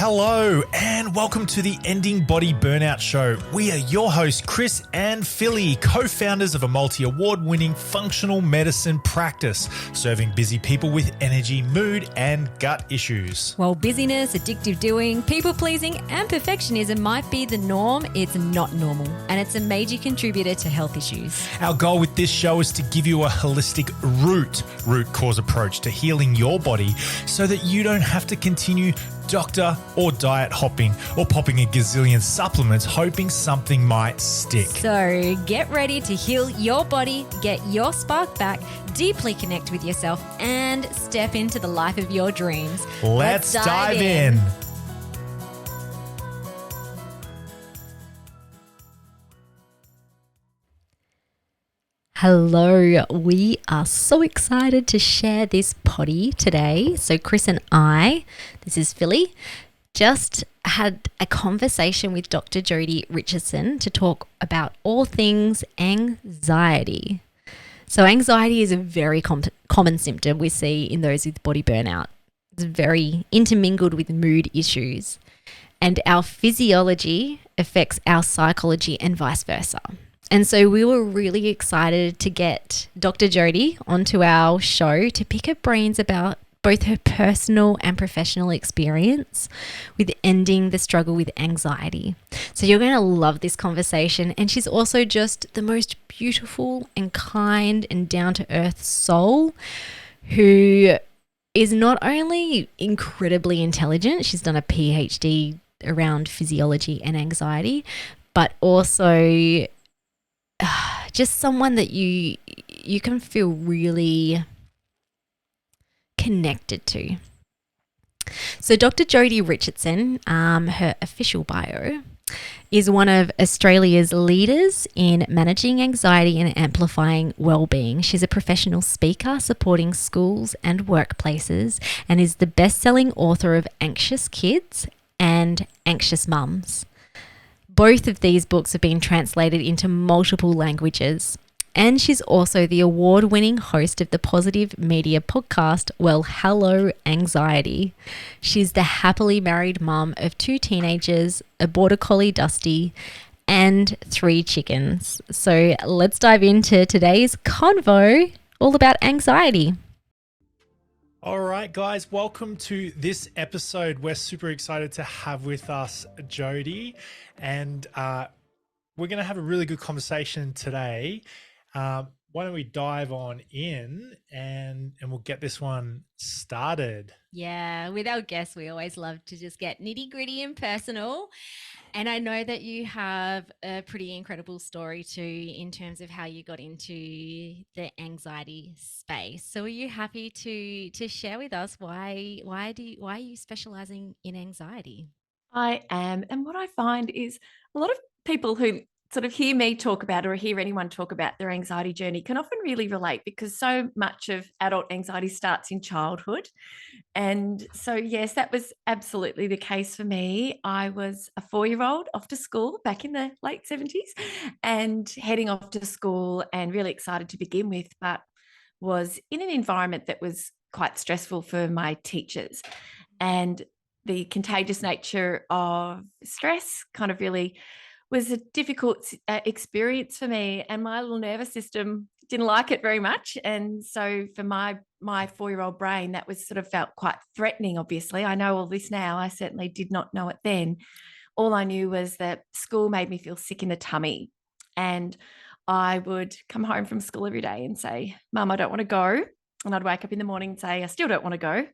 Hello and welcome to the Ending Body Burnout Show. We are your hosts, Chris and Philly, co-founders of a multi-award-winning functional medicine practice, serving busy people with energy, mood, and gut issues. While busyness, addictive doing, people-pleasing, and perfectionism might be the norm, it's not normal, and it's a major contributor to health issues. Our goal with this show is to give you a holistic root cause approach to healing your body so that you don't have to continue doctor or diet hopping or popping a gazillion supplements hoping something might stick. So get ready to heal your body, get your spark back, deeply connect with yourself, and step into the life of your dreams. Let's dive in. Hello, we are so excited to share this potty today. So Chris and I, this is Philly, just had a conversation with Dr. Jodi Richardson to talk about all things anxiety. So anxiety is a very common symptom we see in those with body burnout. It's very intermingled with mood issues, and our physiology affects our psychology and vice versa. And so we were really excited to get Dr. Jodi onto our show to pick her brains about both her personal and professional experience with ending the struggle with anxiety. So you're going to love this conversation. And she's also just the most beautiful and kind and down-to-earth soul who is not only incredibly intelligent, she's done a PhD around physiology and anxiety, but also just someone that you can feel really connected to. So Dr. Jodi Richardson, her official bio, is one of Australia's leaders in managing anxiety and amplifying wellbeing. She's a professional speaker supporting schools and workplaces and is the best-selling author of Anxious Kids and Anxious Mums. Both of these books have been translated into multiple languages. And she's also the award-winning host of the positive media podcast, Well, Hello, Anxiety. She's the happily married mum of 2 teenagers, a Border Collie Dusty, and 3 chickens. So let's dive into today's convo, all about anxiety. All right, guys, welcome to this episode. We're super excited to have with us Jodi, and we're going to have a really good conversation today. Why don't we dive on in and we'll get this one started. Yeah, with our guests, we always love to just get nitty gritty and personal. And I know that you have a pretty incredible story too in terms of how you got into the anxiety space. So are you happy to share with us why are you specializing in anxiety? I am. And what I find is a lot of people who sort of hear me talk about or hear anyone talk about their anxiety journey can often really relate because so much of adult anxiety starts in childhood. And so, yes, that was absolutely the case for me. I was a 4-year-old off to school back in the late 70s and heading off to school and really excited to begin with, but was in an environment that was quite stressful for my teachers. And the contagious nature of stress kind of really was a difficult experience for me, and my little nervous system didn't like it very much. And so for my 4-year-old brain, that was sort of felt quite threatening. Obviously, I know all this now. I certainly did not know it then. All I knew was that school made me feel sick in the tummy, and I would come home from school every day and say, "Mum, I don't want to go." And I'd wake up in the morning and say, "I still don't want to go."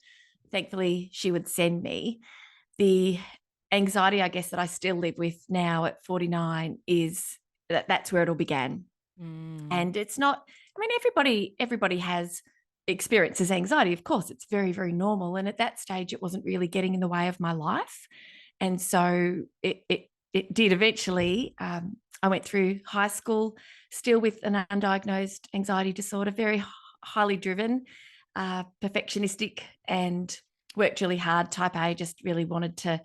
Thankfully, she would send me. The anxiety, I guess, that I still live with now at 49 is that's where it all began. And it's not, I mean, everybody has experiences anxiety. Of course, it's very, very normal. And at that stage, it wasn't really getting in the way of my life. And so it did eventually. I went through high school still with an undiagnosed anxiety disorder, very highly driven, perfectionistic, and worked really hard. Type A, just really wanted to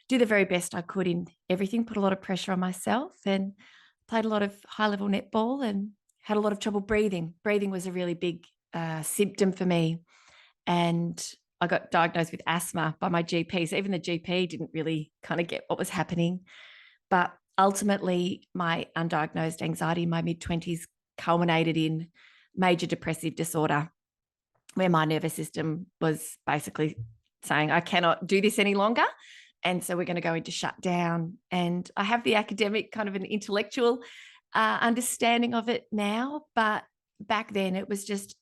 do the very best I could in everything, put a lot of pressure on myself, and played a lot of high-level netball and had a lot of trouble breathing. Breathing was a really big symptom for me. And I got diagnosed with asthma by my GP. So even the GP didn't really kind of get what was happening. But ultimately, my undiagnosed anxiety in my mid-20s culminated in major depressive disorder, where my nervous system was basically saying, I cannot do this any longer. And so we're going to go into shutdown. And I have the academic kind of an intellectual understanding of it now. But back then it was just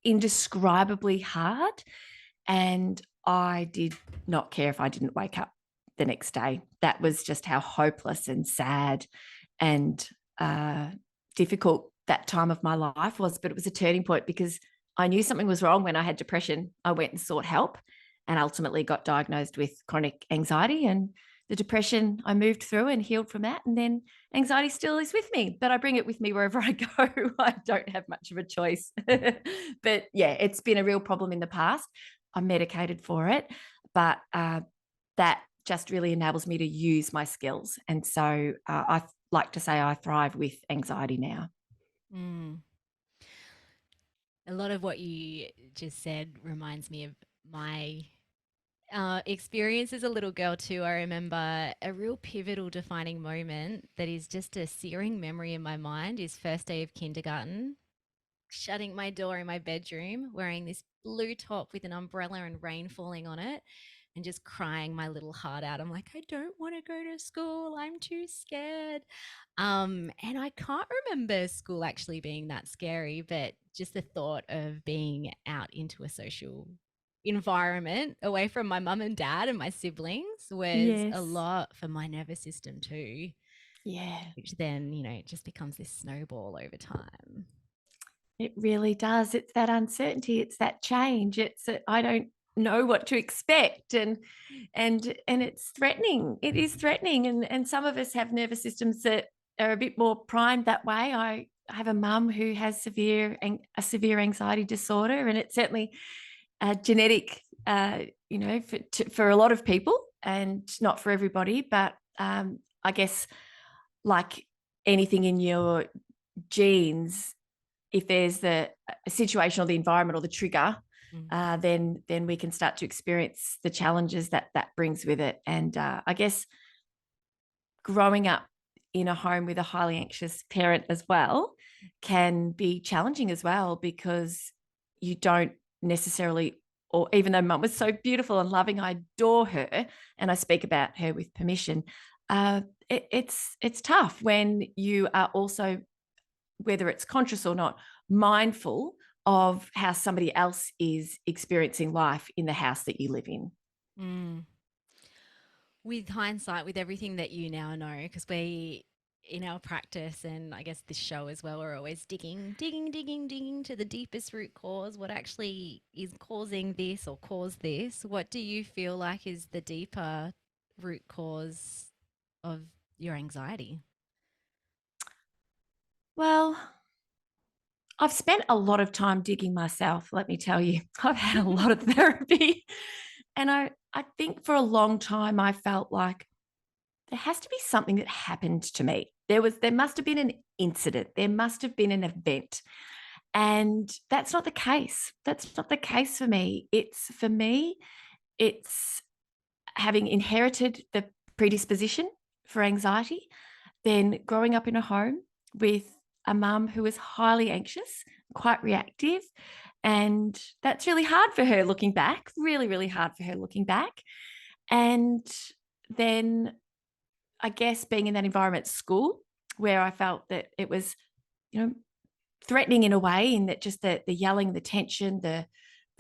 indescribably hard. And I did not care if I didn't wake up the next day. That was just how hopeless and sad and difficult that time of my life was. But it was a turning point because I knew something was wrong when I had depression. I went and sought help and ultimately got diagnosed with chronic anxiety. And the depression, I moved through and healed from that. And then anxiety still is with me, but I bring it with me wherever I go. I don't have much of a choice. But yeah, it's been a real problem in the past. I'm medicated for it, but that just really enables me to use my skills. And so I like to say I thrive with anxiety now. A lot of what you just said reminds me of my experience as a little girl too. I remember a real pivotal defining moment that is just a searing memory in my mind is first day of kindergarten, shutting my door in my bedroom, wearing this blue top with an umbrella and rain falling on it, and just crying my little heart out. I'm like, I don't want to go to school. I'm too scared. And I can't remember school actually being that scary, but just the thought of being out into a social environment away from my mum and dad and my siblings was a lot for my nervous system too. Yeah. Which then, it just becomes this snowball over time. It really does. It's that uncertainty. It's that change. I don't know what to expect, and it's threatening. It is threatening, and some of us have nervous systems that are a bit more primed that way. I have a mum who has a severe anxiety disorder, and it's certainly a genetic, for a lot of people, and not for everybody. But I guess like anything in your genes, if there's a situation or the environment or the trigger, then we can start to experience the challenges that brings with it. And I guess growing up in a home with a highly anxious parent as well can be challenging as well, because you don't necessarily, or even though mum was so beautiful and loving, I adore her and I speak about her with permission, it's tough when you are also, whether it's conscious or not, mindful of how somebody else is experiencing life in the house that you live in. With hindsight, with everything that you now know, because we, in our practice and I guess this show as well, we're always digging to the deepest root cause. What actually is causing this or caused this? What do you feel like is the deeper root cause of your anxiety? Well, I've spent a lot of time digging myself, let me tell you. I've had a lot of therapy. And I think for a long time I felt like there has to be something that happened to me. There must have been an incident. There must have been an event. And that's not the case. That's not the case for me. For me, it's having inherited the predisposition for anxiety, then growing up in a home with a mum who was highly anxious, quite reactive. And that's really hard for her looking back, really, really hard for her looking back. And then I guess being in that environment, school, where I felt that it was, threatening in a way, in that just the yelling, the tension, the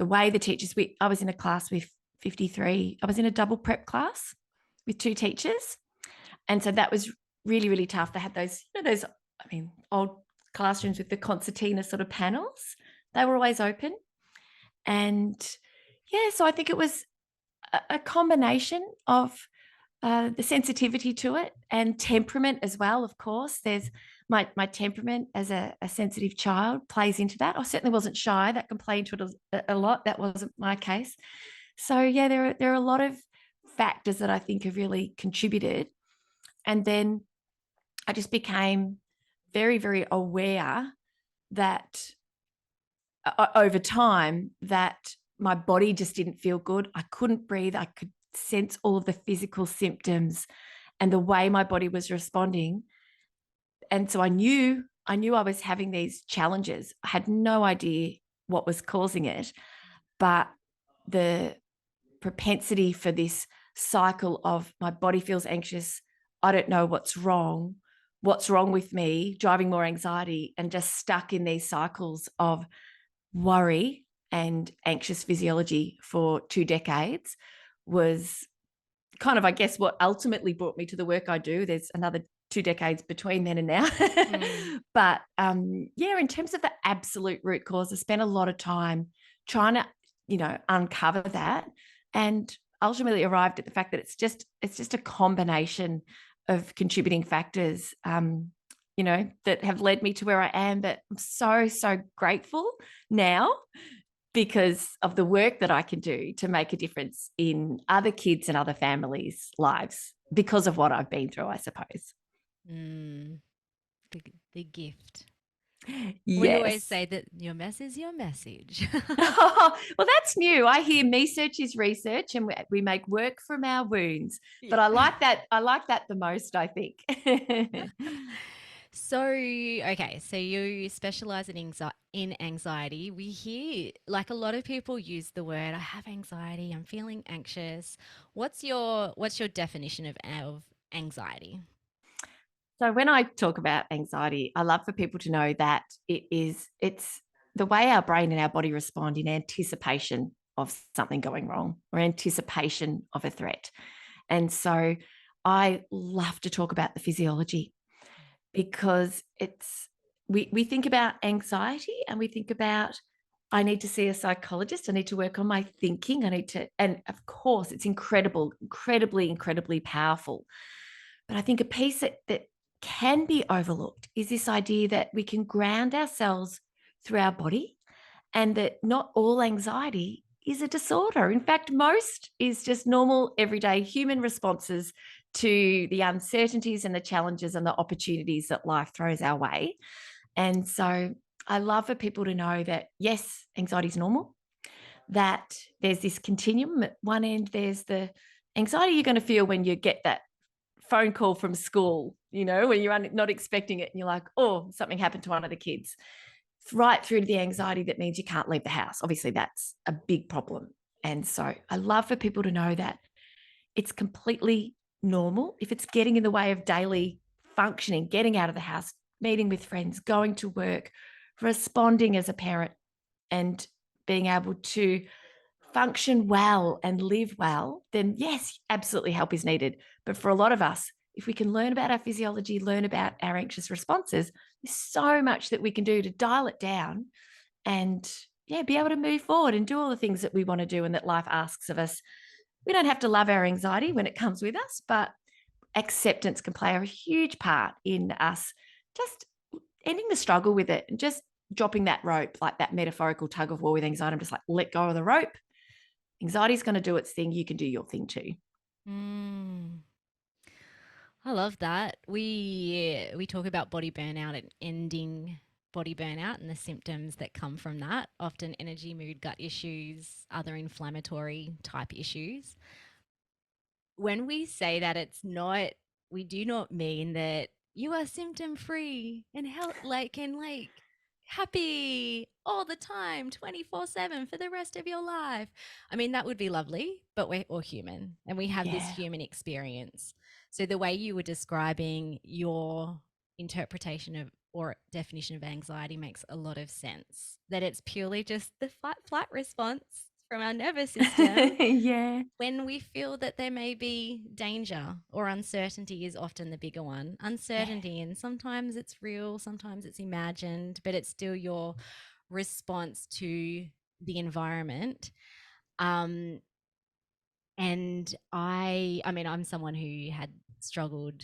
way the teachers, I was in a class with 53, I was in a double prep class with 2 teachers. And so that was really, really tough. They had those old classrooms with the concertina sort of panels. They were always open. And yeah, so I think it was a combination of the sensitivity to it and temperament as well. Of course, there's my temperament as a sensitive child plays into that. I certainly wasn't shy. That can play into it a lot. That wasn't my case. So yeah, there are a lot of factors that I think have really contributed. And then I just became very, very aware that over time that my body just didn't feel good. I couldn't breathe. I could sense all of the physical symptoms and the way my body was responding. And so I knew I was having these challenges. I had no idea what was causing it, but the propensity for this cycle of my body feels anxious, I don't know what's wrong with me, driving more anxiety, and just stuck in these cycles of worry and anxious physiology for 2 decades was kind of, I guess, what ultimately brought me to the work I do. There's another 2 decades between then and now. But in terms of the absolute root cause, I spent a lot of time trying to, uncover that, and ultimately arrived at the fact that it's just a combination of contributing factors, that have led me to where I am. But I'm so grateful now because of the work that I can do to make a difference in other kids and other families' lives because of what I've been through, I suppose. The gift. Yes. We always say that your mess is your message. Well, that's new. I hear research is research, and we make work from our wounds. Yeah. But I like that. I like that the most, I think. So you specialize in anxiety. We hear, like, a lot of people use the word, I have anxiety, I'm feeling anxious. What's your definition of anxiety? So when I talk about anxiety, I love for people to know that it's the way our brain and our body respond in anticipation of something going wrong or anticipation of a threat. And so I love to talk about the physiology, because we think about anxiety and we think about, I need to see a psychologist, I need to work on my thinking, and of course it's incredibly powerful. But I think a piece that can be overlooked is this idea that we can ground ourselves through our body, and that not all anxiety is a disorder. In fact, most is just normal, everyday human responses to the uncertainties and the challenges and the opportunities that life throws our way. And so I love for people to know that, yes, anxiety is normal, that there's this continuum. At one end, there's the anxiety you're going to feel when you get that phone call from school, when you're not expecting it and you're like, oh, something happened to one of the kids, right through to the anxiety that means you can't leave the house. Obviously, that's a big problem. And so I love for people to know that it's completely normal if it's getting in the way of daily functioning, getting out of the house, meeting with friends, going to work, responding as a parent, and being able to function well and live well, then yes, absolutely help is needed. But for a lot of us, if we can learn about our physiology, learn about our anxious responses, there's so much that we can do to dial it down and be able to move forward and do all the things that we want to do and that life asks of us. We don't have to love our anxiety when it comes with us, but acceptance can play a huge part in us just ending the struggle with it and just dropping that rope, like that metaphorical tug of war with anxiety. I'm just like, let go of the rope. Anxiety is going to do its thing. You can do your thing too. I love that. We talk about body burnout and ending body burnout and the symptoms that come from that, often energy, mood, gut issues, other inflammatory type issues. When we say that, we do not mean that you are symptom free and happy all the time, 24/7 for the rest of your life. I mean, that would be lovely, but we're all human and we have this human experience. So the way you were describing your interpretation of or definition of anxiety makes a lot of sense, that it's purely just the flat response from our nervous system. When we feel that there may be danger or uncertainty is often the bigger one. Uncertainty, and sometimes it's real, sometimes it's imagined, but it's still your response to the environment. And I'm someone who had struggled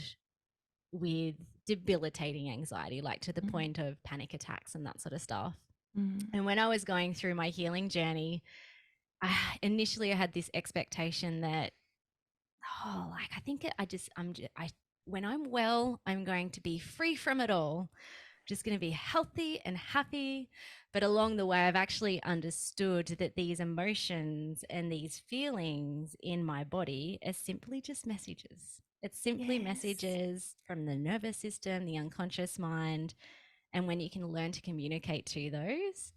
with debilitating anxiety, like to the point of panic attacks and that sort of stuff. And when I was going through my healing journey, initially I had this expectation that, when I'm well, I'm going to be free from it all. just going to be healthy and happy. But along the way, I've actually understood that these emotions and these feelings in my body are simply just messages. It's simply messages from the nervous system, the unconscious mind. And when you can learn to communicate to those,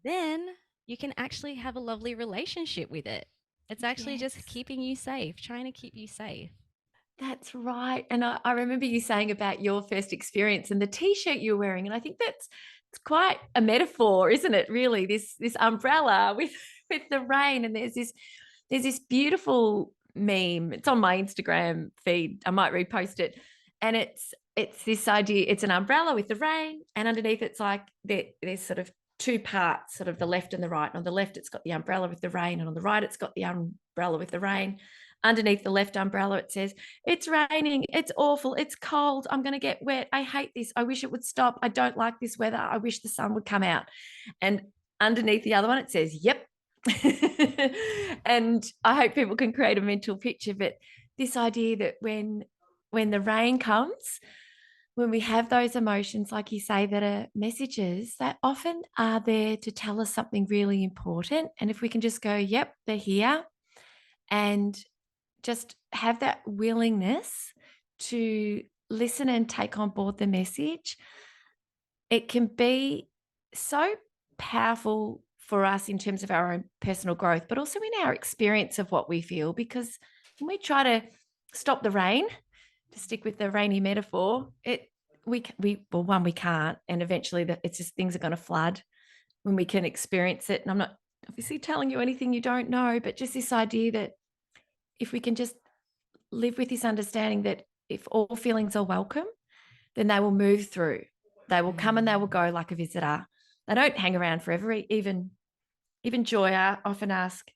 then you can actually have a lovely relationship with it. It's actually just keeping you safe, trying to keep you safe. That's right. And I remember you saying about your first experience and the t-shirt you're wearing. And I think it's quite a metaphor, isn't it? Really, this umbrella with the rain. And there's this beautiful meme. It's on my Instagram feed. I might repost it. And it's this idea, it's an umbrella with the rain, and underneath it's like there's sort of two parts, sort of the left and the right. And on the left, it's got the umbrella with the rain, and on the right, it's got the umbrella with the rain. Underneath the left umbrella, it says, "It's raining. It's awful. It's cold. I'm going to get wet. I hate this. I wish it would stop. I don't like this weather. I wish the sun would come out." And underneath the other one, it says, "Yep." And I hope people can create a mental picture. But this idea that when the rain comes, when we have those emotions, like you say, that are messages that often are there to tell us something really important. And if we can just go, "Yep, they're here," and just have that willingness to listen and take on board the message, it can be so powerful for us in terms of our own personal growth, but also in our experience of what we feel. Because when we try to stop the rain, to stick with the rainy metaphor, we can't, and eventually it's just things are going to flood when we can experience it. And I'm not obviously telling you anything you don't know, but just this idea that if we can just live with this understanding that if all feelings are welcome, then they will move through. They will come and they will go like a visitor. They don't hang around forever. Even joy, I often ask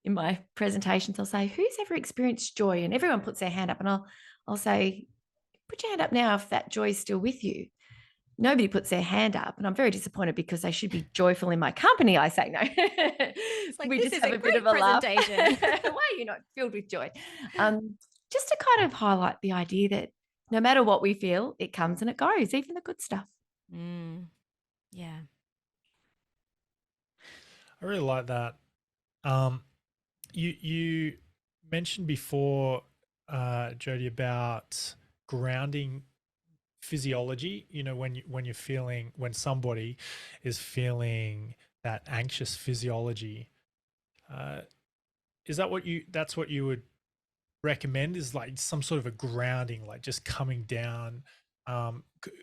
in my presentations, I'll say, "Who's ever experienced joy?" And everyone puts their hand up, and I'll say, "Put your hand up now if that joy is still with you." Nobody puts their hand up, and I'm very disappointed because they should be joyful in my company. I say no. It's like, we this just is have a a bit great of a laugh. presentation. Why are you not filled with joy? Just to kind of highlight the idea that no matter what we feel, it comes and it goes, even the good stuff. Yeah. I really like that. You mentioned before, Jodi, about grounding physiology. You know, when somebody is feeling that anxious physiology, uh, is that's what you would recommend, is like some sort of a grounding, like just coming down?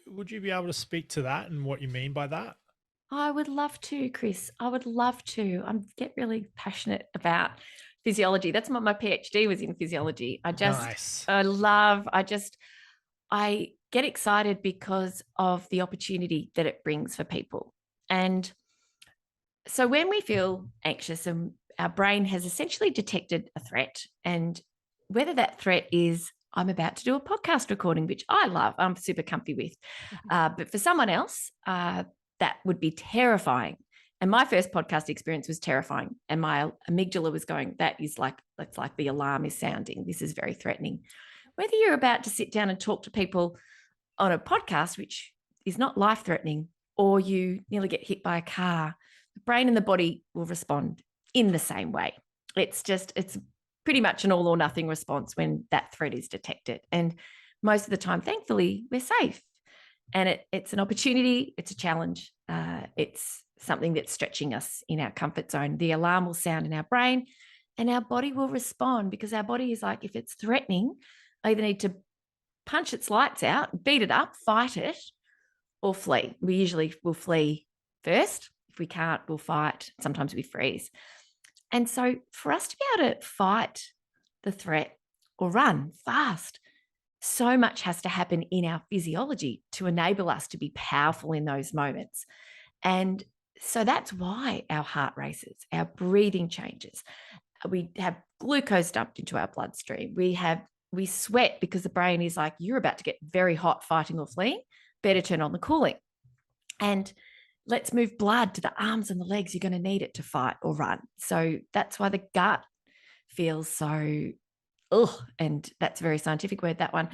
Would you be able to speak to that and what you mean by that? I would love to, Chris. I would love to. I get really passionate about physiology. That's what my PhD was, in physiology. Nice. I get excited because of the opportunity that it brings for people. And so when we feel anxious, and our brain has essentially detected a threat, and whether that threat is, I'm about to do a podcast recording, which I love, I'm super comfy with. But for someone else, that would be terrifying. And my first podcast experience was terrifying. And my amygdala was going, that's like the alarm is sounding. This is very threatening. Whether you're about to sit down and talk to people on a podcast, which is not life-threatening, or you nearly get hit by a car, the brain and the body will respond in the same way. It's pretty much an all or nothing response when that threat is detected. And most of the time, thankfully, we're safe. And it's an opportunity, it's a challenge. It's something that's stretching us in our comfort zone. The alarm will sound in our brain and our body will respond, because our body is like, if it's threatening, I either need to punch its lights out, beat it up, fight it, or flee. We usually will flee first. If we can't, we'll fight. Sometimes we freeze. And so for us to be able to fight the threat or run fast, so much has to happen in our physiology to enable us to be powerful in those moments. And so that's why our heart races, our breathing changes. We have glucose dumped into our bloodstream. We sweat because the brain is like, you're about to get very hot fighting or fleeing. Better turn on the cooling. And let's move blood to the arms and the legs. You're going to need it to fight or run. So that's why the gut feels so and that's a very scientific word, that one.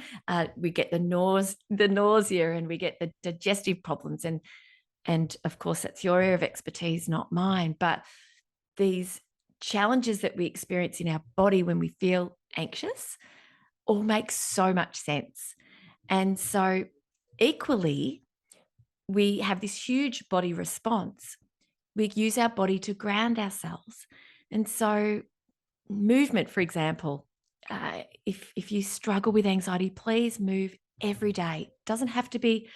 We get the nausea, and we get the digestive problems, and of course that's your area of expertise, not mine. But these challenges that we experience in our body when we feel anxious all make so much sense. And so equally, we have this huge body response. We use our body to ground ourselves. And so movement, for example, if you struggle with anxiety, please move every day. It doesn't have to be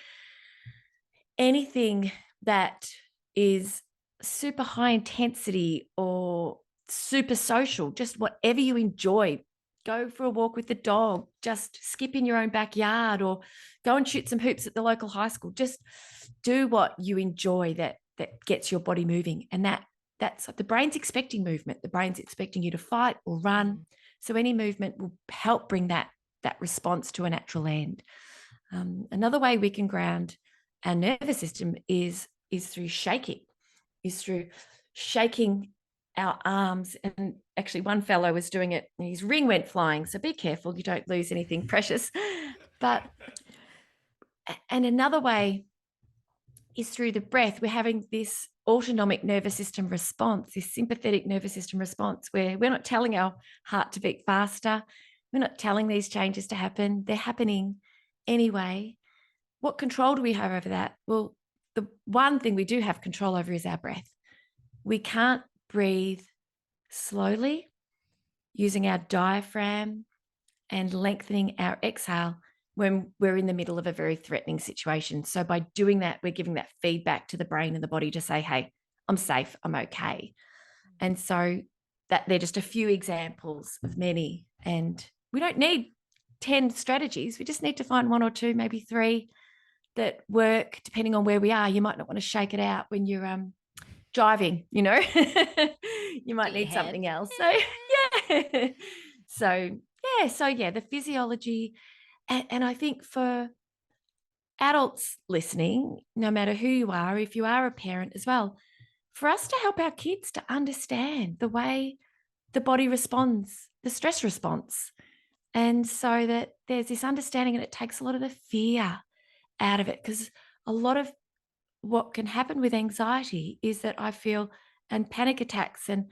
anything that is super high intensity or super social, just whatever you enjoy. Go for a walk with the dog, just skip in your own backyard, or go and shoot some hoops at the local high school. Just do what you enjoy that gets your body moving. And that's the brain's expecting movement. The brain's expecting you to fight or run. So any movement will help bring that response to a natural end. Another way we can ground our nervous system is through shaking, our arms. And actually one fellow was doing it and his ring went flying. So be careful you don't lose anything precious. And another way is through the breath. We're having this autonomic nervous system response, this sympathetic nervous system response, where we're not telling our heart to beat faster. We're not telling these changes to happen. They're happening anyway. What control do we have over that? Well, the one thing we do have control over is our breath. We can't breathe slowly using our diaphragm and lengthening our exhale when we're in the middle of a very threatening situation. So by doing that, we're giving that feedback to the brain and the body to say, hey, I'm safe, I'm okay. And so that they're just a few examples of many. And we don't need 10 strategies. We just need to find one or two, maybe three that work depending on where we are. You might not want to shake it out when you're driving, you might need something else. So the physiology. And I think for adults listening, no matter who you are, if you are a parent as well, for us to help our kids to understand the way the body responds, the stress response. And so that there's this understanding, and it takes a lot of the fear out of it, because a lot of what can happen with anxiety is that I feel, and panic attacks, and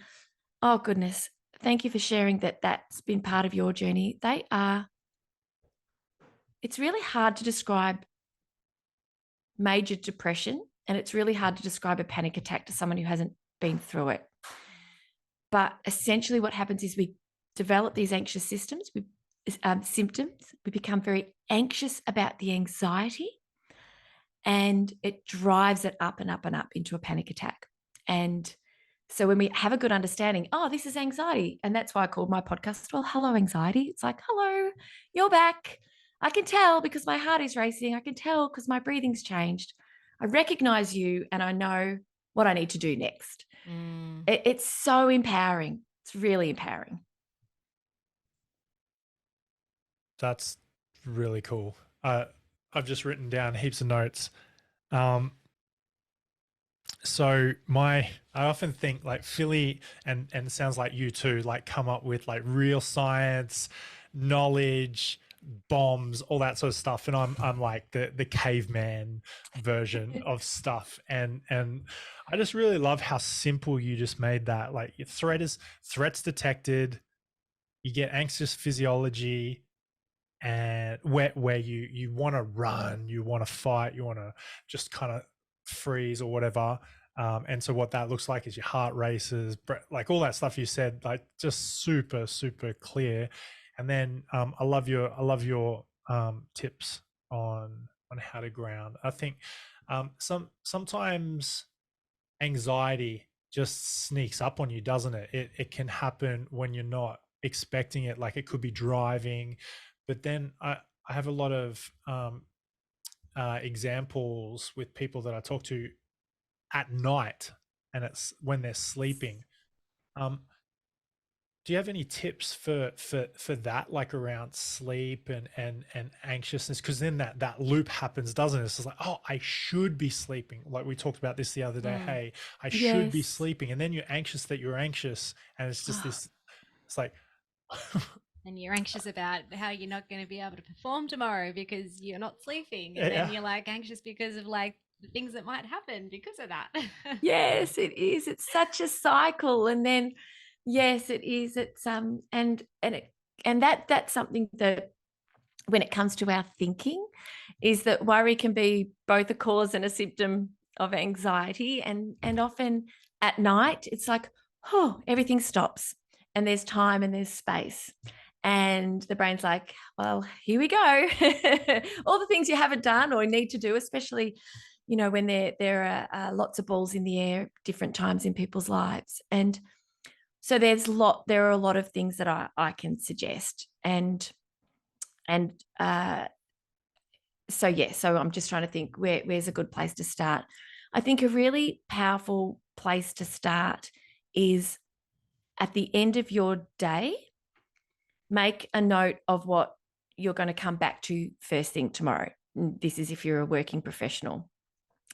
oh goodness, thank you for sharing that. That's been part of your journey. It's really hard to describe major depression, and it's really hard to describe a panic attack to someone who hasn't been through it. But essentially what happens is we develop these anxious symptoms. We become very anxious about the anxiety, and it drives it up and up and up into a panic attack. And so when we have a good understanding, oh, this is anxiety. And that's why I called my podcast, well, hello, anxiety. It's like, hello, you're back. I can tell because my heart is racing. I can tell because my breathing's changed. I recognize you and I know what I need to do next. It's so empowering. It's really empowering. That's really cool. I've just written down heaps of notes. So I often think like Philly, and it sounds like you too, like come up with like real science, knowledge, bombs, all that sort of stuff. And I'm like the caveman version of stuff. And I just really love how simple you just made that. Like your threats detected, you get anxious physiology, and where you want to run, you want to fight, you want to just kind of freeze or whatever. And so what that looks like is your heart races, like all that stuff you said, like just super, super clear. And then I love your tips on how to ground. I think sometimes anxiety just sneaks up on you, doesn't it? It can happen when you're not expecting it. Like it could be driving, but then I have a lot of examples with people that I talk to at night, and it's when they're sleeping. Do you have any tips for that, like around sleep and anxiousness? Because then that loop happens, doesn't it? It's just like, oh, I should be sleeping. Like we talked about this the other day. Hey, I should be sleeping, and then you're anxious that you're anxious, and it's just this. It's like And you're anxious about how you're not going to be able to perform tomorrow because you're not sleeping. And Yeah. then you're like anxious because of like the things that might happen because of that. Yes, it is. It's such a cycle. And then, yes, it is. It's and that's something that when it comes to our thinking is that worry can be both a cause and a symptom of anxiety. And often at night, it's like, oh, everything stops and there's time and there's space. And the brain's like, well, here we go. All the things you haven't done or need to do, especially, when there are lots of balls in the air, different times in people's lives. And so there are a lot of things that I can suggest. And so I'm just trying to think where's a good place to start. I think a really powerful place to start is at the end of your day, make a note of what you're going to come back to first thing tomorrow. This is if you're a working professional.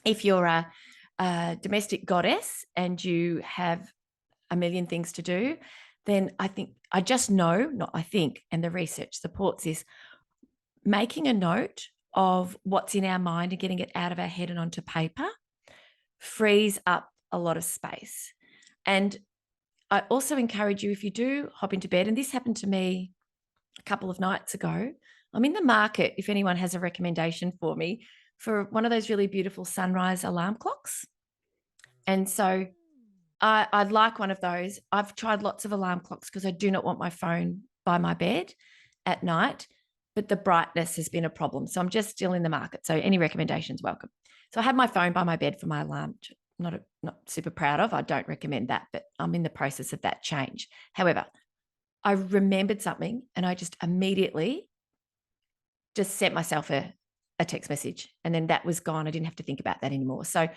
If you're a domestic goddess and you have a million things to do, then I just know, not I think, and the research supports this, making a note of what's in our mind and getting it out of our head and onto paper frees up a lot of space. And I also encourage you, if you do hop into bed, and this happened to me a couple of nights ago, I'm in the market, if anyone has a recommendation for me, for one of those really beautiful sunrise alarm clocks. And so I'd like one of those. I've tried lots of alarm clocks because I do not want my phone by my bed at night, but the brightness has been a problem. So I'm just still in the market. So any recommendations, welcome. So I have my phone by my bed for my alarm. Not super proud of. I don't recommend that, but I'm in the process of that change. However, I remembered something and I just immediately just sent myself a text message, and then that was gone. I didn't have to think about that anymore. So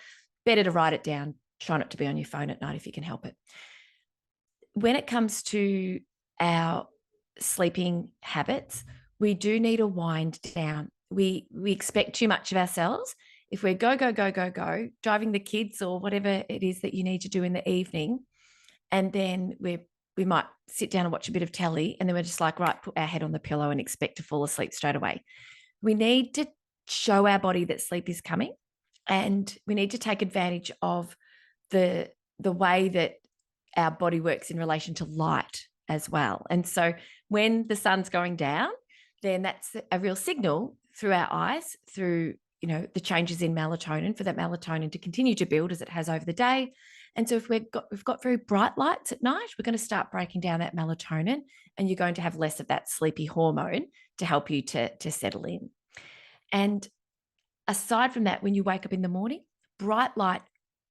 better to write it down. Try not to be on your phone at night if you can help it. When it comes to our sleeping habits, we do need a wind down. We expect too much of ourselves. If we're go, driving the kids or whatever it is that you need to do in the evening, and then we might sit down and watch a bit of telly, and then we're just like, right, put our head on the pillow and expect to fall asleep straight away. We need to show our body that sleep is coming, and we need to take advantage of the way that our body works in relation to light as well. And so when the sun's going down, then that's a real signal through our eyes, through the changes in melatonin, for that melatonin to continue to build as it has over the day. And so if we've got very bright lights at night, we're going to start breaking down that melatonin, and you're going to have less of that sleepy hormone to help you to settle in. And aside from that, when you wake up in the morning, bright light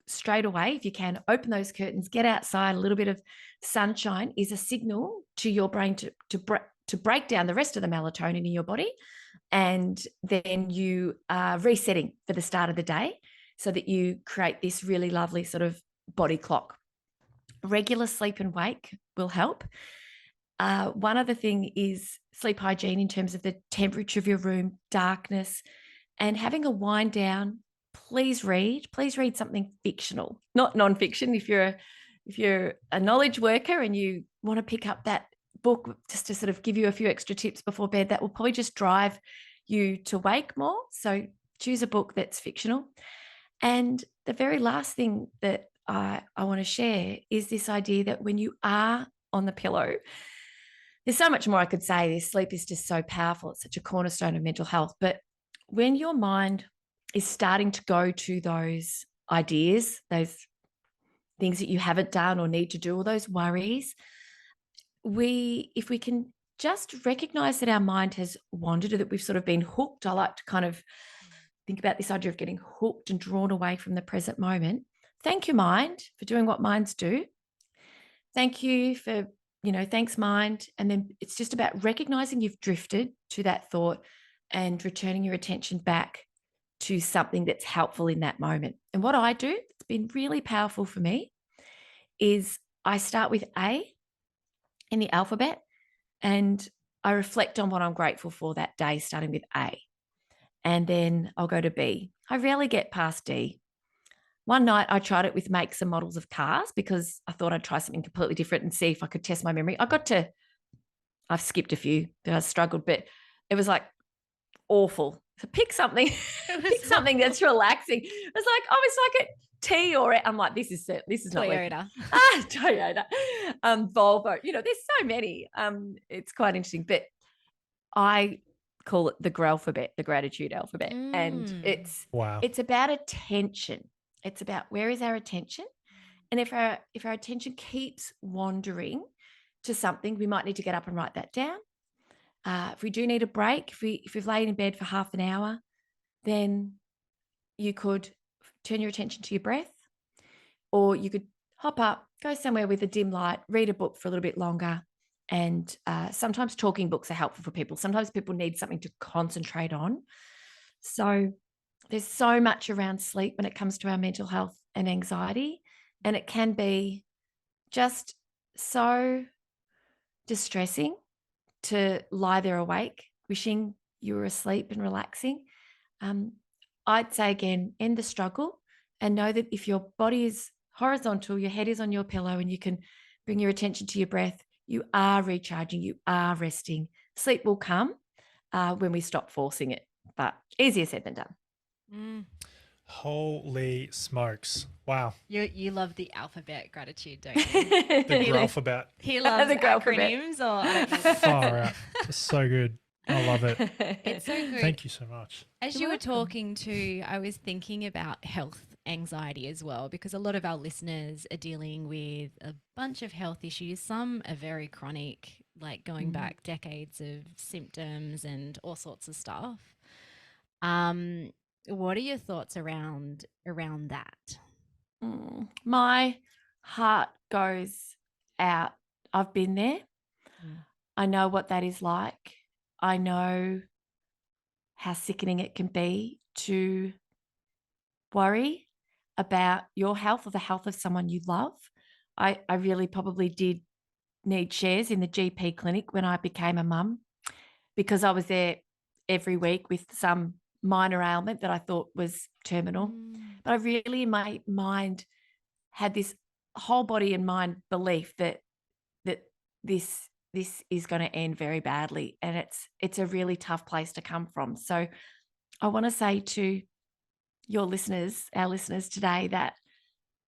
straight away, if you can, open those curtains, get outside, a little bit of sunshine is a signal to your brain to break down the rest of the melatonin in your body. And then you are resetting for the start of the day so that you create this really lovely sort of body clock. Regular sleep and wake will help. One other thing is sleep hygiene in terms of the temperature of your room, darkness, and having a wind down. Please read something fictional, not nonfiction. If you're a knowledge worker and you want to pick up that book just to sort of give you a few extra tips before bed, that will probably just drive you to wake more. So choose a book that's fictional. And the very last thing that I want to share is this idea that when you are on the pillow, there's so much more I could say. This sleep is just so powerful. It's such a cornerstone of mental health. But when your mind is starting to go to those ideas, those things that you haven't done or need to do, or those worries, if we can just recognize that our mind has wandered, or that we've sort of been hooked. I like to kind of think about this idea of getting hooked and drawn away from the present moment. Thank you, mind, for doing what minds do. Thank you for, thanks, mind. And then it's just about recognizing you've drifted to that thought and returning your attention back to something that's helpful in that moment. And what I do, it's been really powerful for me, is I start with A in the alphabet, and I reflect on what I'm grateful for that day, starting with A. And then I'll go to B. I rarely get past D. One night I tried it with makes and models of cars because I thought I'd try something completely different and see if I could test my memory. I got to I've skipped a few that I struggled, but it was like awful. So pick something, pick something that's relaxing. It's like, oh, it's like a tea or I'm like, this is not working. Toyota. Toyota, Volvo. There's so many. It's quite interesting, but I call it the gralphabet, the gratitude alphabet, and it's about attention. It's about where is our attention, and if our attention keeps wandering to something, we might need to get up and write that down. If we do need a break, if we've laid in bed for half an hour, then you could turn your attention to your breath, or you could hop up, go somewhere with a dim light, read a book for a little bit longer. And sometimes talking books are helpful for people. Sometimes people need something to concentrate on. So there's so much around sleep when it comes to our mental health and anxiety. And it can be just so distressing to lie there awake, wishing you were asleep and relaxing. I'd say again, end the struggle and know that if your body is horizontal, your head is on your pillow, and you can bring your attention to your breath, you are recharging, you are resting. Sleep will come when we stop forcing it, but easier said than done. Holy smokes. Wow. You love the alphabet gratitude, don't you? The gralphabet. He loves The acronyms or I don't know. Far out. It's so good. I love it. It's so good. Thank you so much. As you were talking to, I was thinking about health anxiety as well, because a lot of our listeners are dealing with a bunch of health issues. Some are very chronic, like going back decades of symptoms and all sorts of stuff. What are your thoughts around that? My heart goes out. I've been there. I know what that is like. I know how sickening it can be to worry about your health or the health of someone you love. I really probably did need shares in the GP clinic when I became a mum, because I was there every week with some minor ailment that I thought was terminal. But I really, in my mind, had this whole body and mind belief that this is going to end very badly, and it's a really tough place to come from. So I want to say to your listeners, our listeners today, that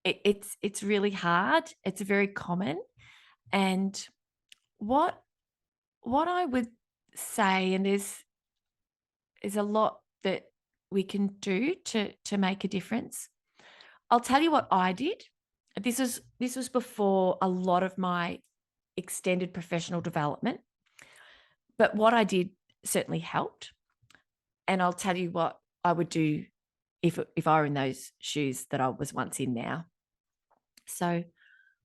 it's really hard. It's very common, and what I would say, and there's a lot that we can do to make a difference. I'll tell you what I did. This was before a lot of my extended professional development, but what I did certainly helped. And I'll tell you what I would do if I were in those shoes that I was once in now. So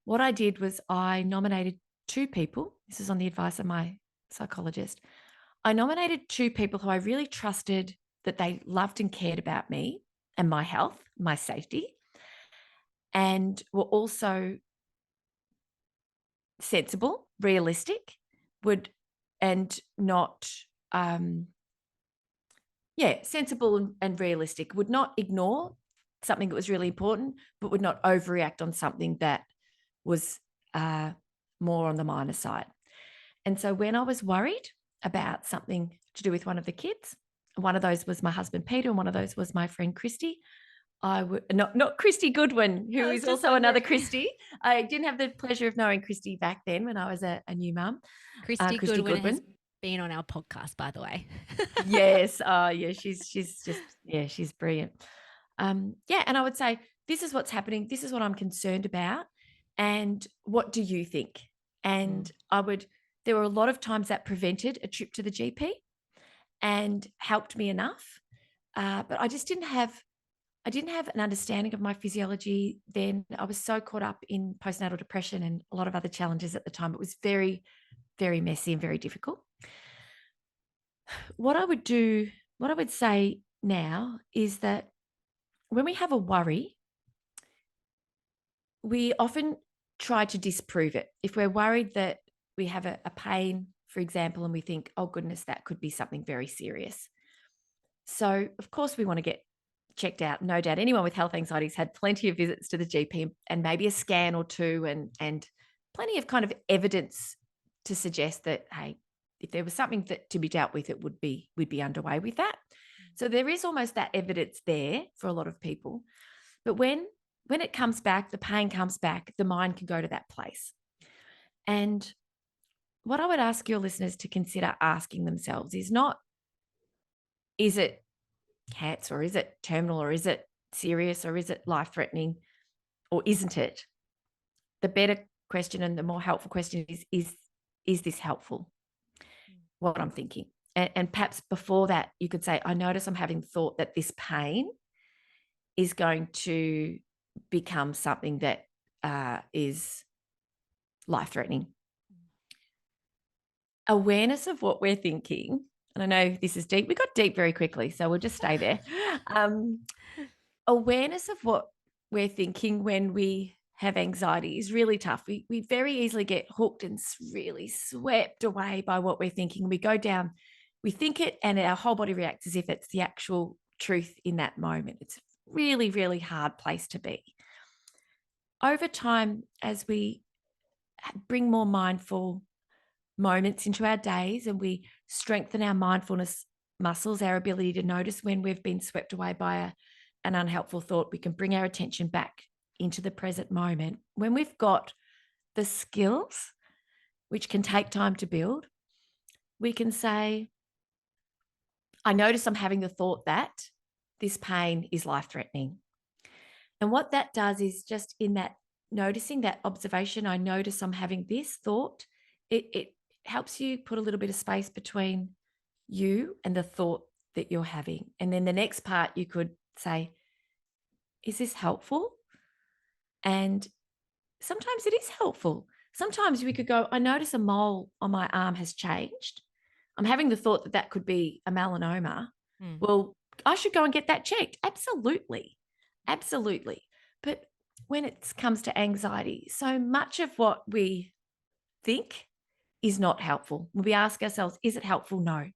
what I did was I nominated 2 people. This is on the advice of my psychologist. I nominated 2 people who I really trusted, that they loved and cared about me and my health, my safety, and were also sensible, realistic, sensible and realistic, would not ignore something that was really important, but would not overreact on something that was more on the minor side. And so when I was worried about something to do with one of the kids, one of those was my husband, Peter, and one of those was my friend, Christy. I would not Christy Goodwin, who is also another Christy. I didn't have the pleasure of knowing Christy back then when I was a new mum. Christy Goodwin has been on our podcast, by the way. Yes. She's brilliant. And I would say, this is what's happening. This is what I'm concerned about. And what do you think? And there were a lot of times that prevented a trip to the GP and helped me enough. But I just didn't have an understanding of my physiology then. I was so caught up in postnatal depression and a lot of other challenges at the time. It was very, very messy and very difficult. What I would say now is that when we have a worry, we often try to disprove it. If we're worried that we have a pain, for example, and we think, oh goodness, that could be something very serious. So of course we want to get checked out. No doubt anyone with health anxiety has had plenty of visits to the GP and maybe a scan or 2 and plenty of kind of evidence to suggest that, hey, if there was something that to be dealt with, we'd be underway with that. So there is almost that evidence there for a lot of people. But when it comes back, the pain comes back, the mind can go to that place. And what I would ask your listeners to consider asking themselves is not, is it cancer, or is it terminal, or is it serious, or is it life-threatening, or isn't it? The better question and the more helpful question is this helpful? What I'm thinking. And perhaps before that, you could say, I notice I'm having thought that this pain is going to become something that is life-threatening. Awareness of what we're thinking, and I know this is deep. We got deep very quickly, so we'll just stay there. Awareness of what we're thinking when we have anxiety is really tough. We very easily get hooked and really swept away by what we're thinking. We go down, we think it, and our whole body reacts as if it's the actual truth in that moment. It's a really, really hard place to be. Over time, as we bring more mindful moments into our days and we strengthen our mindfulness muscles, our ability to notice when we've been swept away by an unhelpful thought, we can bring our attention back into the present moment. When we've got the skills, which can take time to build, we can say, I notice I'm having the thought that this pain is life-threatening. And what that does is just in that noticing, that observation, I notice I'm having this thought, it helps you put a little bit of space between you and the thought that you're having. And then the next part, you could say, is this helpful? And sometimes it is helpful. Sometimes we could go, I notice a mole on my arm has changed. I'm having the thought that that could be a melanoma. Well, I should go and get that checked. Absolutely. Absolutely. But when it comes to anxiety, so much of what we think is not helpful. We ask ourselves, is it helpful? No.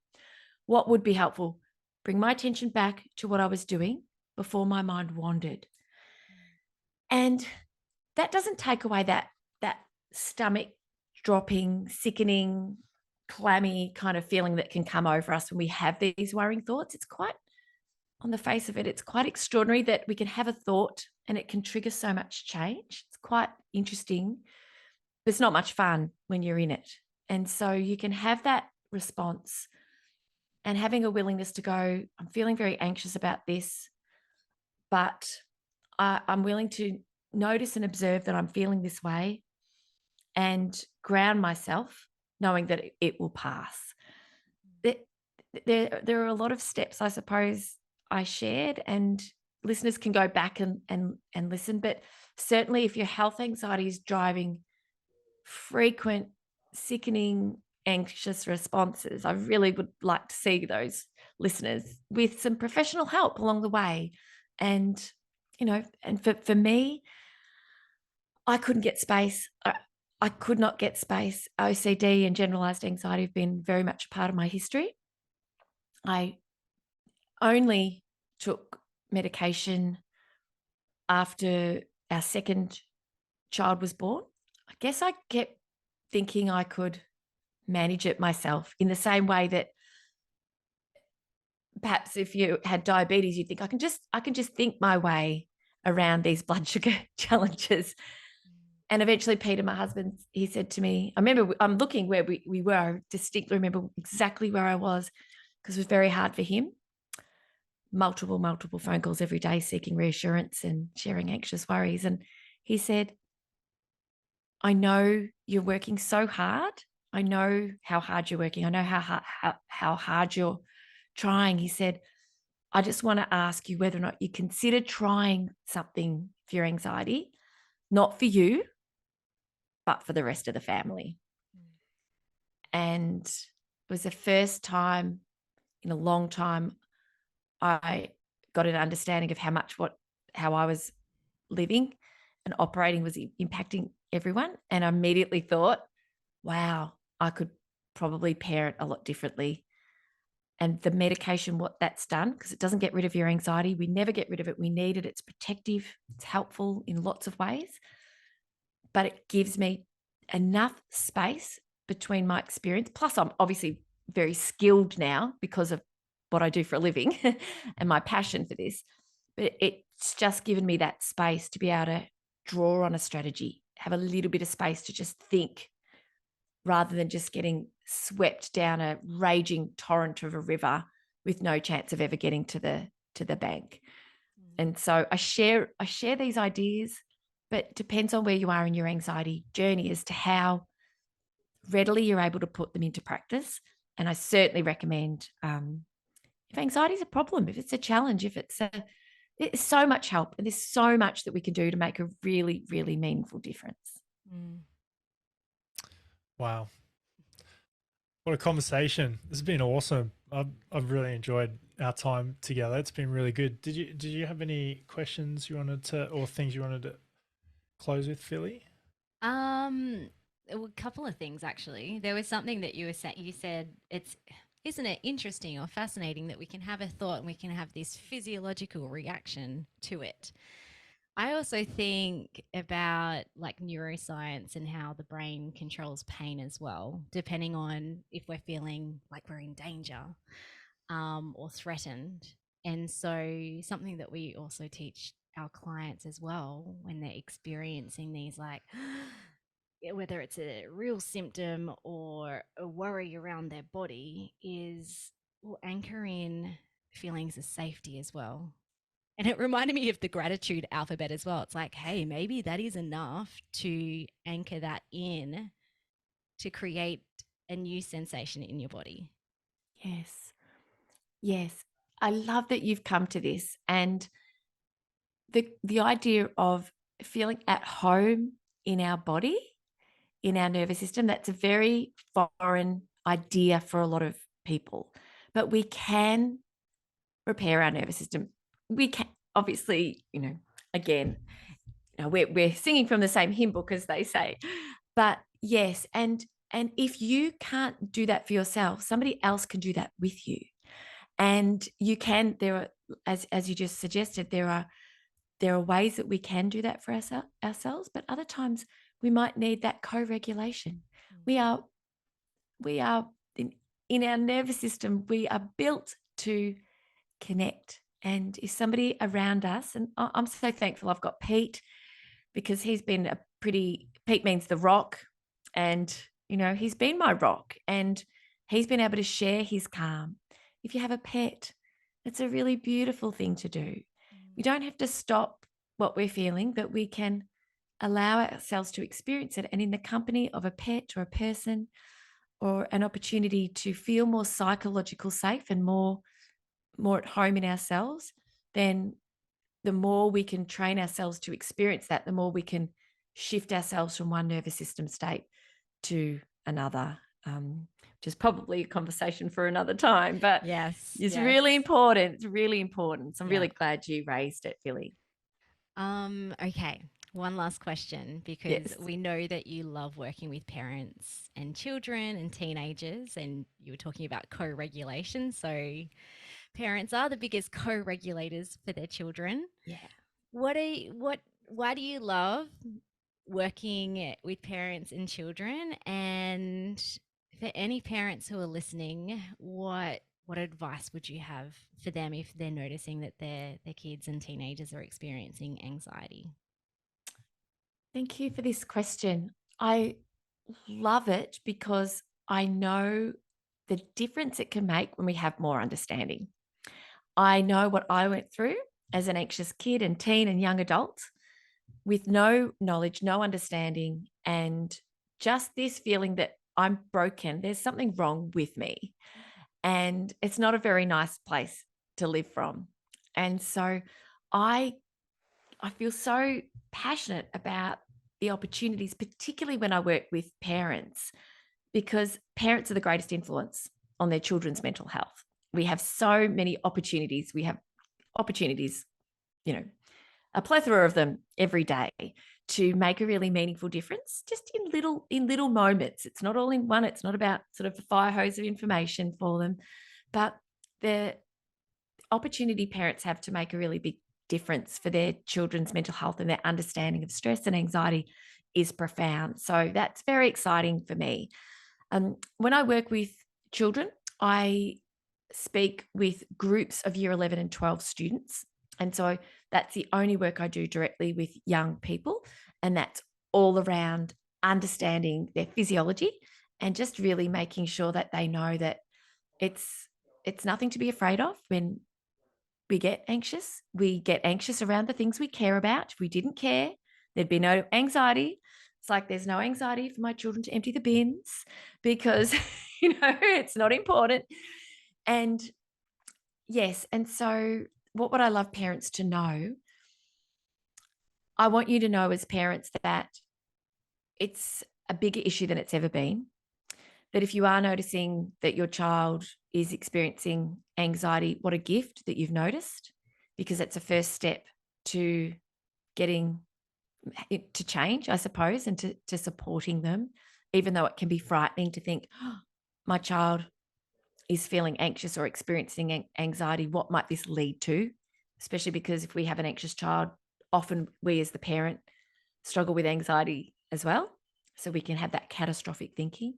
What would be helpful? Bring my attention back to what I was doing before my mind wandered. And that doesn't take away that stomach dropping, sickening, clammy kind of feeling that can come over us when we have these worrying thoughts. It's quite, on the face of it, it's quite extraordinary that we can have a thought and it can trigger so much change. It's quite interesting. It's not much fun when you're in it. And so you can have that response and having a willingness to go, I'm feeling very anxious about this, but I'm willing to notice and observe that I'm feeling this way and ground myself, knowing that it will pass. There are a lot of steps, I suppose, I shared, and listeners can go back and listen. But certainly if your health anxiety is driving frequent, sickening, anxious responses, I really would like to see those listeners with some professional help along the way. And, you know, and for me, I couldn't get space. I could not get space. OCD and generalized anxiety have been very much a part of my history. I only took medication after our second child was born. I guess I kept thinking I could manage it myself in the same way that perhaps if you had diabetes, you'd think I can just think my way around these blood sugar challenges. And eventually Peter, my husband, he said to me, I remember I'm looking where we were, I distinctly remember exactly where I was because it was very hard for him. Multiple phone calls every day seeking reassurance and sharing anxious worries. And he said, I know you're working so hard. I know how hard you're working. I know how hard you're trying. He said, I just want to ask you whether or not you consider trying something for your anxiety, not for you, but for the rest of the family. And it was the first time in a long time I got an understanding of how I was living and operating was impacting everyone. And I immediately thought, wow, I could probably parent a lot differently. And the medication, what that's done, because it doesn't get rid of your anxiety. We never get rid of it. We need it. It's protective. It's helpful in lots of ways. But it gives me enough space between my experience, plus I'm obviously very skilled now because of what I do for a living and my passion for this, but it's just given me that space to be able to draw on a strategy, have a little bit of space to just think rather than just getting swept down a raging torrent of a river with no chance of ever getting to the bank. And so I share these ideas, but it depends on where you are in your anxiety journey as to how readily you're able to put them into practice. And I certainly recommend, if anxiety is a problem, if it's a challenge, it's so much help, and there's so much that we can do to make a really, really meaningful difference. Wow. What a conversation. This has been awesome. I've really enjoyed our time together. It's been really good. Did you have any questions you wanted to, or things you wanted to close with, Philly? A couple of things actually. There was something that you were saying. You said isn't it interesting or fascinating that we can have a thought and we can have this physiological reaction to it. I also think about like neuroscience and how the brain controls pain as well, depending on if we're feeling like we're in danger or threatened. And so, something that we also teach our clients as well when they're experiencing these, like, whether it's a real symptom or a worry around their body, is we'll anchor in feelings of safety as well. And it reminded me of the gratitude alphabet as well. It's like, hey, maybe that is enough to anchor that in to create a new sensation in your body. Yes. Yes. I love that you've come to this, and the idea of feeling at home in our body, in our nervous system, that's a very foreign idea for a lot of people. But we can repair our nervous system. We can obviously, again, we're singing from the same hymn book, as they say. But yes, and if you can't do that for yourself, somebody else can do that with you. And you can, there are, as you just suggested, there are ways that we can do that for ourselves, but other times we might need that co-regulation. We are in our nervous system, we are built to connect. And if somebody around us, and I'm so thankful I've got Pete, because he's been Pete means the rock, and he's been my rock, and he's been able to share his calm. If you have a pet, it's a really beautiful thing to do. We don't have to stop what we're feeling, but we can allow ourselves to experience it. And in the company of a pet or a person, or an opportunity to feel more psychological safe and more at home in ourselves, then the more we can train ourselves to experience that, the more we can shift ourselves from one nervous system state to another, which is probably a conversation for another time, but it's really important. It's really important. So I'm really glad you raised it, Philly. Okay. One last question, because we know that you love working with parents and children and teenagers, and you were talking about co-regulation. So parents are the biggest co-regulators for their children. Yeah. Why do you love working with parents and children? And for any parents who are listening, what advice would you have for them if they're noticing that their kids and teenagers are experiencing anxiety? Thank you for this question. I love it because I know the difference it can make when we have more understanding. I know what I went through as an anxious kid and teen and young adult, with no knowledge, no understanding, and just this feeling that I'm broken. There's something wrong with me. And it's not a very nice place to live from. And so I feel so passionate about the opportunities, particularly when I work with parents, because parents are the greatest influence on their children's mental health. We have so many opportunities. We have opportunities, a plethora of them every day, to make a really meaningful difference, just in little moments. It's not all in one. It's not about sort of a fire hose of information for them, but the opportunity parents have to make a really big difference for their children's mental health and their understanding of stress and anxiety is profound. So that's very exciting for me. When I work with children, I speak with groups of year 11 and 12 students. And so that's the only work I do directly with young people. And that's all around understanding their physiology and just really making sure that they know that it's nothing to be afraid of. When we get anxious around the things we care about. If we didn't care, there'd be no anxiety. It's like there's no anxiety for my children to empty the bins because, it's not important. And yes, and so what would I love parents to know? I want you to know as parents that it's a bigger issue than it's ever been. That if you are noticing that your child is experiencing anxiety, what a gift that you've noticed, because it's a first step to getting it to change, I suppose, and to supporting them, even though it can be frightening to think, oh, my child is feeling anxious or experiencing anxiety. What might this lead to? Especially because if we have an anxious child, often we as the parent struggle with anxiety as well. So we can have that catastrophic thinking.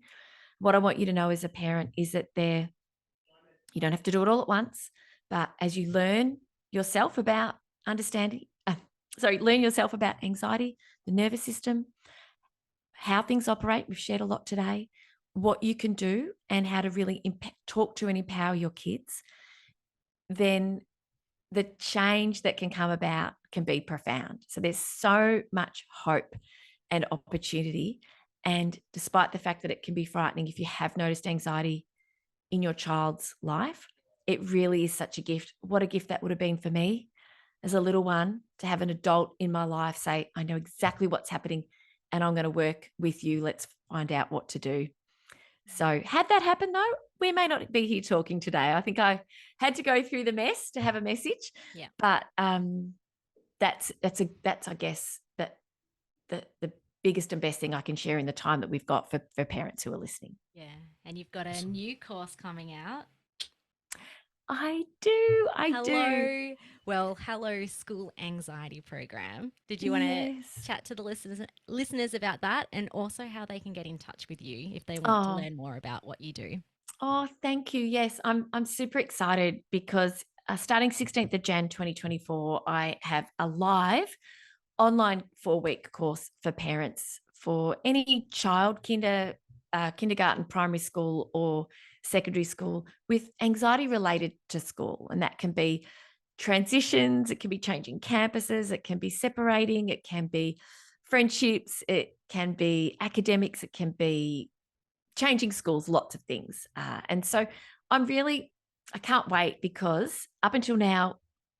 What I want you to know as a parent is that you don't have to do it all at once, but as you learn yourself about learn yourself about anxiety, the nervous system, how things operate, we've shared a lot today, what you can do and how to really talk to and empower your kids, then the change that can come about can be profound. So there's so much hope and opportunity. And despite the fact that it can be frightening, if you have noticed anxiety in your child's life, it really is such a gift. What a gift that would have been for me as a little one, to have an adult in my life say, I know exactly what's happening and I'm going to work with you. Let's find out what to do. So had that happened though, we may not be here talking today. I think I had to go through the mess to have a message. Yeah. But that's I guess that the biggest and best thing I can share in the time that we've got for parents who are listening. Yeah. And you've got a new course coming out. I do. Well, hello School Anxiety Program. Did you want to chat to the listeners about that, and also how they can get in touch with you if they want to learn more about what you do? Oh, thank you. Yes, I'm super excited because starting 16th of Jan 2024, I have a live online 4-week course for parents for any child, kindergarten, primary school or secondary school with anxiety related to school. And that can be transitions, it can be changing campuses, it can be separating, it can be friendships, it can be academics, it can be changing schools, lots of things. And so I can't wait, because up until now,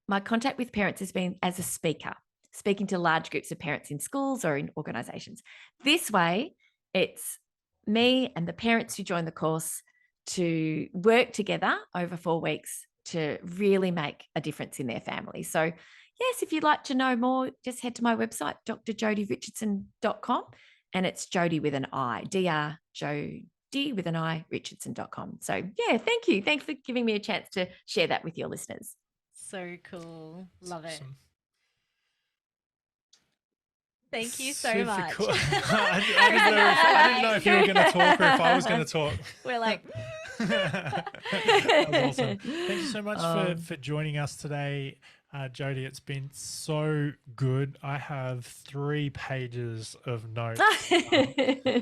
my contact with parents has been as a speaker, speaking to large groups of parents in schools or in organizations. This way, it's me and the parents who join the course to work together over 4 weeks to really make a difference in their family. So yes, if you'd like to know more, just head to my website, drjodirichardson.com, and it's Jodi with an I, Jodi with an I, Richardson.com. So yeah, thank you. Thanks for giving me a chance to share that with your listeners. So cool. Love it. Thank you so Super much. Cool. I didn't know if you were going to talk or if I was going to talk. We're like, that was awesome. Thank you so much for joining us today, Jodi. It's been so good. I have 3 pages of notes.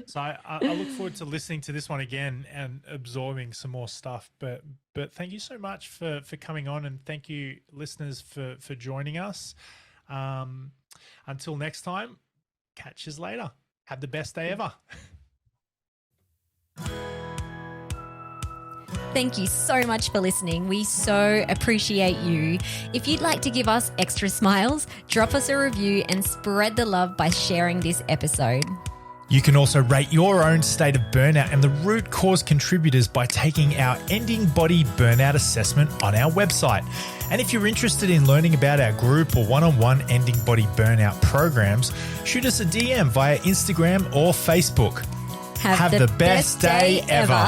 So I look forward to listening to this one again and absorbing some more stuff. But thank you so much for coming on, and thank you, listeners, for joining us. Until next time, catch us later. Have the best day ever. thank you so much for listening. We so appreciate you. If you'd like to give us extra smiles, drop us a review and spread the love by sharing this episode. You can also rate your own state of burnout and the root cause contributors by taking our Ending Body Burnout Assessment on our website. And if you're interested in learning about our group or one-on-one Ending Body Burnout programs, shoot us a DM via Instagram or Facebook. Have the best day ever.